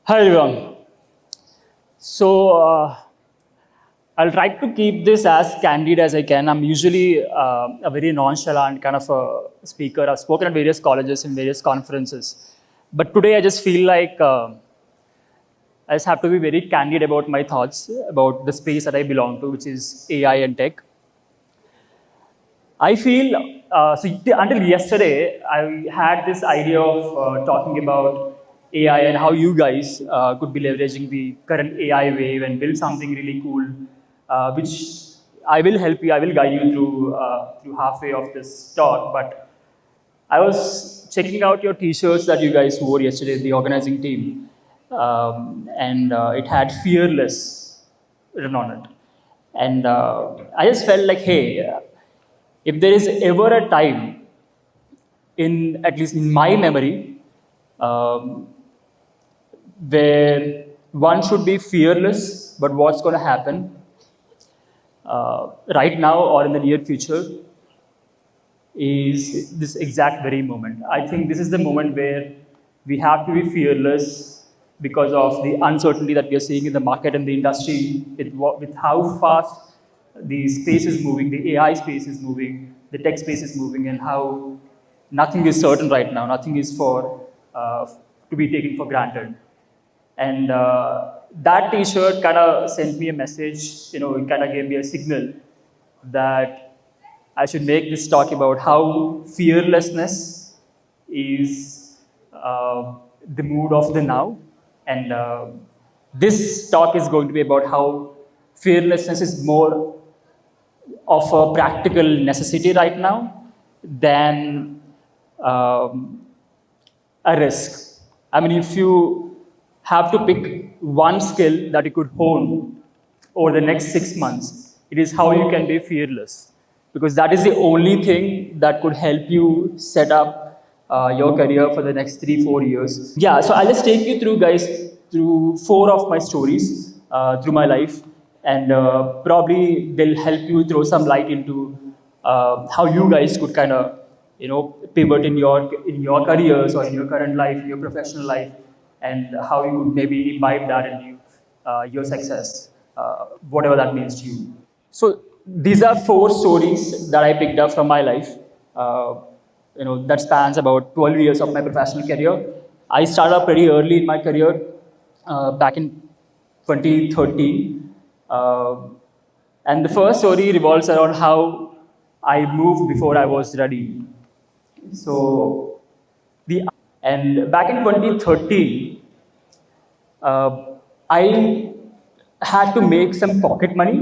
Hi everyone. So I'll try to keep this as candid as I can. I'm usually a very nonchalant kind of a speaker. I've spoken at various colleges and various conferences, but today I just feel like I just have to be very candid about my thoughts about the space that I belong to, which is AI and tech. I feel until yesterday, I had this idea of talking about AI and how you guys could be leveraging the current AI wave and build something really cool, which I will help you. I will guide you through halfway of this talk. But I was checking out your T-shirts that you guys wore yesterday, the organizing team, and it had "fearless" written on it, and I just felt like, hey, if there is ever a time in, at least in my memory, um, where one should be fearless, but what's going to happen right now or in the near future is this exact very moment. I think this is the moment where we have to be fearless because of the uncertainty that we are seeing in the market and the industry, with how fast the space is moving, the AI space is moving, the tech space is moving, and how nothing is certain right now. Nothing is to be taken for granted. And that T-shirt kind of sent me a message. It kind of gave me a signal that I should make this talk about how fearlessness is the mood of the now. And this talk is going to be about how fearlessness is more of a practical necessity right now than a risk. I mean, if you have to pick one skill that you could hone over the next 6 months, it is how you can be fearless. Because that is the only thing that could help you set up your career for the next 3-4 years. Yeah, so I'll just take you through, guys, through 4 of my stories through my life, and probably they'll help you throw some light into how you guys could kind of pivot in your careers or in your current life, in your professional life, and how you could maybe imbibe that into your success, whatever that means to you. So these are 4 stories that I picked up from my life. That spans about 12 years of my professional career. I started up pretty early in my career, back in 2013. And the first story revolves around how I moved before I was ready. So, and back in 2013, I had to make some pocket money,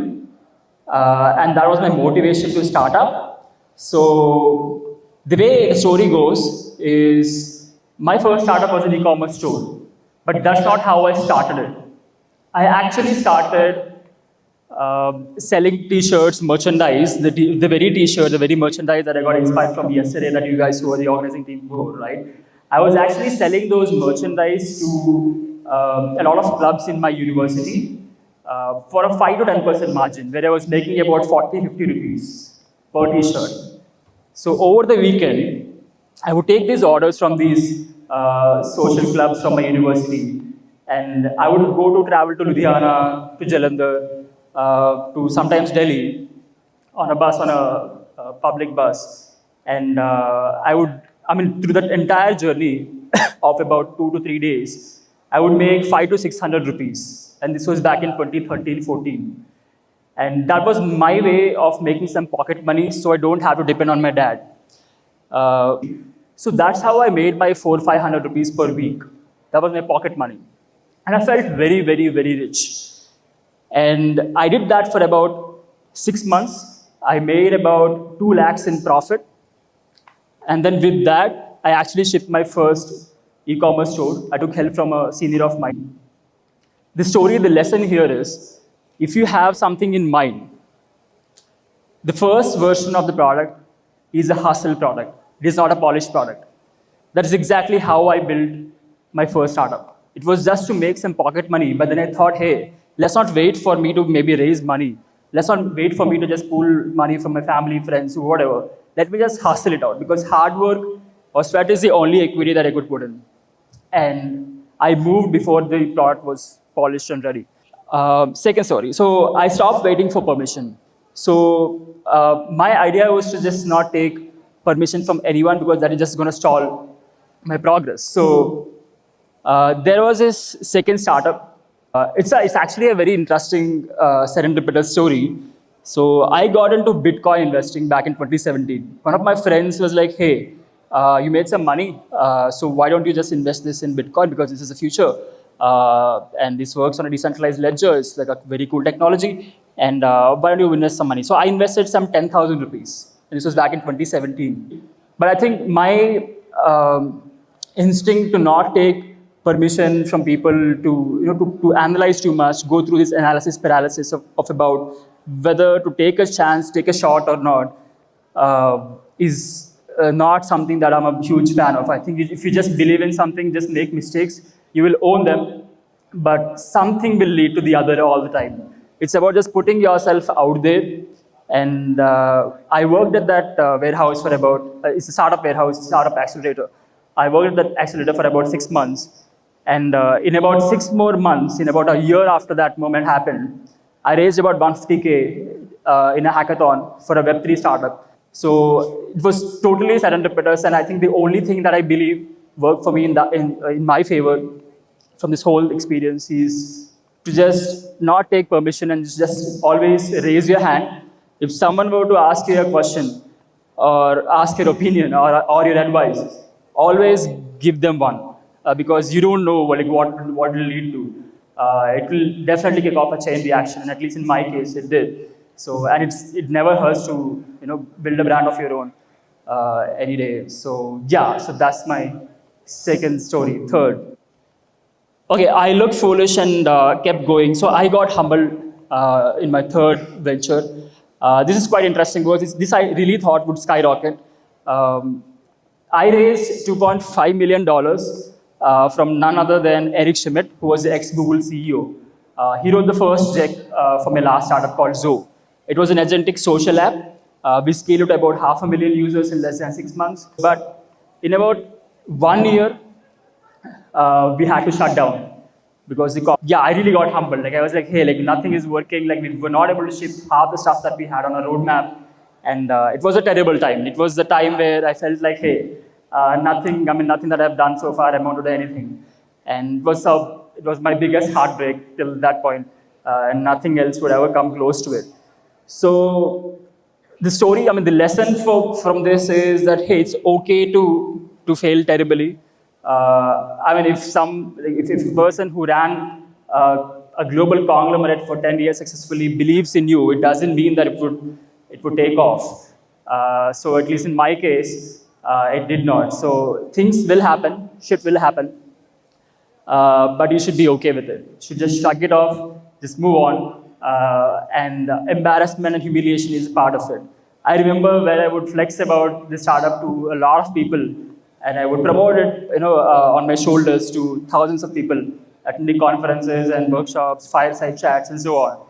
and that was my motivation to start up. So, the way the story goes is my first startup was an e-commerce store, but that's not how I started it. I actually started selling T-shirts, merchandise, the very T-shirt, the very merchandise that I got inspired from yesterday that you guys who are the organizing team wore, right? I was actually selling those merchandise to a lot of clubs in my university for a 5 to 10% margin, where I was making about 40-50 rupees per T-shirt. So over the weekend, I would take these orders from these social clubs from my university, and I would go to travel to Ludhiana, to Jalandhar, to sometimes Delhi on a bus, on a public bus. And through that entire journey of about 2 to 3 days, I would make 500 to 600 rupees. And this was back in 2013-14. And that was my way of making some pocket money so I don't have to depend on my dad. So that's how I made my 400-500 rupees per week. That was my pocket money. And I felt very, very, very rich. And I did that for about 6 months. I made about 2 lakhs in profit. And then with that, I actually shipped my first e-commerce store. I took help from a senior of mine. The story, the lesson here is, if you have something in mind, the first version of the product is a hustle product. It is not a polished product. That is exactly how I built my first startup. It was just to make some pocket money, but then I thought, hey, let's not wait for me to maybe raise money. Let's not wait for me to just pull money from my family, friends, or whatever. Let me just hustle it out, because hard work or sweat is the only equity that I could put in. And I moved before the product was polished and ready. Second story. So I stopped waiting for permission. So my idea was to just not take permission from anyone because that is just going to stall my progress. So there was this second startup. It's actually a very interesting serendipitous story. So I got into Bitcoin investing back in 2017. One of my friends was like, "Hey, you made some money, so why don't you just invest this in Bitcoin because this is the future, and this works on a decentralized ledger. It's like a very cool technology, and why don't you invest some money?" So I invested some 10,000 rupees, and this was back in 2017. But I think my instinct to not take permission from people to to analyze too much, go through this analysis paralysis of about whether to take a chance, take a shot or not, is not something that I'm a huge fan of. I think if you just believe in something, just make mistakes, you will own them, but something will lead to the other all the time. It's about just putting yourself out there. And I worked at that warehouse for about, it's a startup warehouse, startup accelerator. I worked at that accelerator for about 6 months. And in about 6 more months, in about a year after that moment happened, I raised about 150K in a hackathon for a Web3 startup. So it was totally serendipitous, and I think the only thing that I believe worked for me in my favor from this whole experience is to just not take permission and just always raise your hand. If someone were to ask you a question or ask your opinion or your advice, always give them one. Because you don't know what it will lead to. It will definitely kick off a chain reaction, and at least in my case, it did. So, and it never hurts to build a brand of your own any day. So yeah, so that's my second story. Third, okay, I looked foolish and kept going. So I got humbled in my third venture. This is quite interesting because this I really thought would skyrocket. I raised $2.5 million from none other than Eric Schmidt, who was the ex-Google CEO. He wrote the first check for my last startup called Zoe. It was an agentic social app. We scaled it to about 500,000 users in less than 6 months. But in about 1 year, we had to shut down because I really got humbled. Like I was like, hey, like nothing is working. Like we were not able to ship half the stuff that we had on our roadmap. And it was a terrible time. It was the time where I felt like, hey, nothing that I've done so far amounted to anything. And it was my biggest heartbreak till that point, and nothing else would ever come close to it. So the story, the lesson from this is that, hey, it's okay to fail terribly. If a person who ran a global conglomerate for 10 years successfully believes in you, it doesn't mean that it would take off. So at least in my case, it did not. So things will happen, shit will happen, but you should be okay with it. You should just shrug it off, just move on, and embarrassment and humiliation is part of it. I remember where I would flex about the startup to a lot of people, and I would promote it, on my shoulders to thousands of people, attending conferences and workshops, fireside chats, and so on.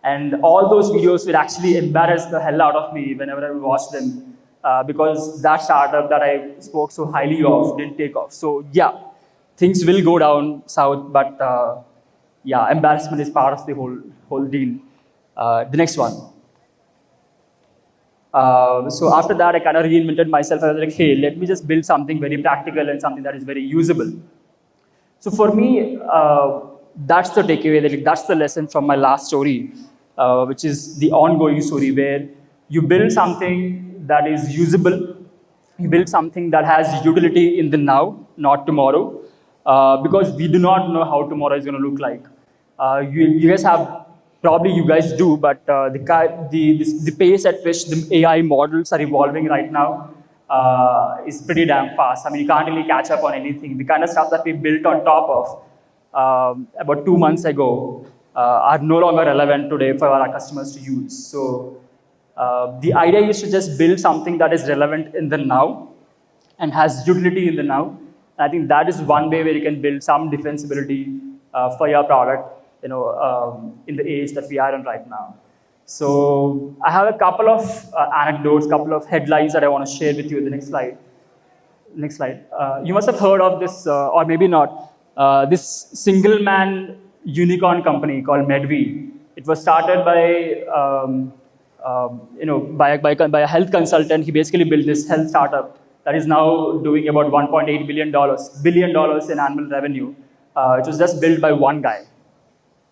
And all those videos would actually embarrass the hell out of me whenever I would watch them, because that startup that I spoke so highly of didn't take off. So yeah, things will go down south, but yeah, embarrassment is part of the whole deal. The next one. So after that, I kind of reinvented myself. I was like, hey, let me just build something very practical and something that is very usable. So for me, that's the takeaway. That's the lesson from my last story, which is the ongoing story, where you build something that is usable. You build something that has utility in the now, not tomorrow, because we do not know how tomorrow is going to look like. You guys have. Probably you guys do, but the pace at which the AI models are evolving right now is pretty damn fast. You can't really catch up on anything. The kind of stuff that we built on top of about 2 months ago are no longer relevant today for our customers to use. So the idea is to just build something that is relevant in the now and has utility in the now. And I think that is one way where you can build some defensibility for your product, in the age that we are in right now. So I have a couple of anecdotes, couple of headlines that I want to share with you in the next slide. Next slide. You must have heard of this, or maybe not. This single-man unicorn company called Medvi. It was started by by a health consultant. He basically built this health startup that is now doing about $1.8 billion in annual revenue. It was just built by one guy.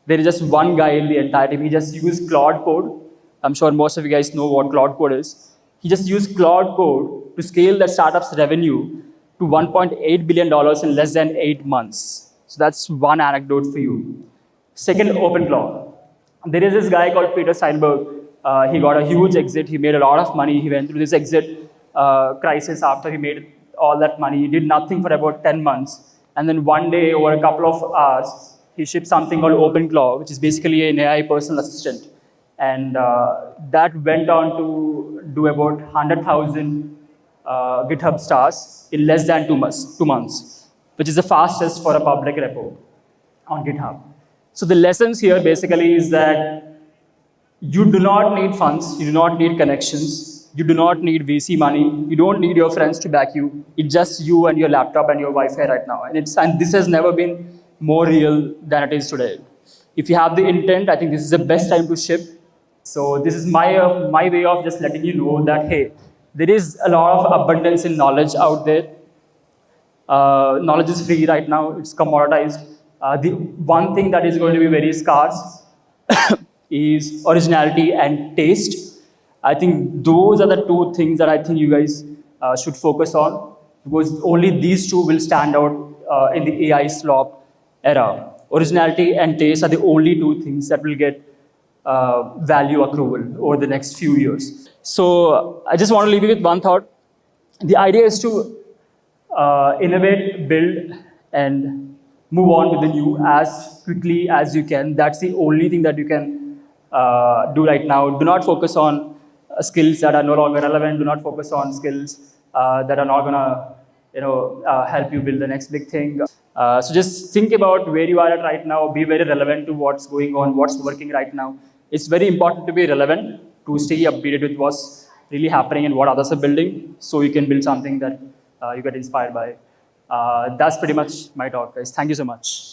There is just one guy in the entire team. He just used Claude Code. I'm sure most of you guys know what Claude Code is. He just used Claude Code to scale the startup's revenue to $1.8 billion in less than 8 months. So that's one anecdote for you. Second, OpenClaw. There is this guy called Peter Steinberg. He got a huge exit. He made a lot of money. He went through this exit crisis after he made all that money. He did nothing for about 10 months. And then one day, over a couple of hours, he shipped something called OpenClaw, which is basically an AI personal assistant. And that went on to do about 100,000 GitHub stars in less than 2 months, which is the fastest for a public repo on GitHub. So the lessons here basically is that you do not need funds, you do not need connections, you do not need VC money, you don't need your friends to back you. It's just you and your laptop and your Wi-Fi right now. And this has never been more real than it is today. If you have the intent, I think this is the best time to ship. So this is my way of just letting you know that, hey, there is a lot of abundance in knowledge out there. Knowledge is free right now, it's commoditized. The one thing that is going to be very scarce is originality and taste. I think those are the two things that I think you guys should focus on, because only these two will stand out in the AI slop era. Originality and taste are the only two things that will get value accrual over the next few years. So I just want to leave you with one thought. The idea is to innovate, build, and move on with the new as quickly as you can. That's the only thing that you can do right now. Do not focus on skills that are no longer relevant. Do not focus on skills that are not gonna help you build the next big thing. So just think about where you are at right now. Be very relevant to what's going on, what's working right now. It's very important to be relevant, to stay updated with what's really happening and what others are building, so you can build something that you get inspired by. That's pretty much my talk, guys. Thank you so much.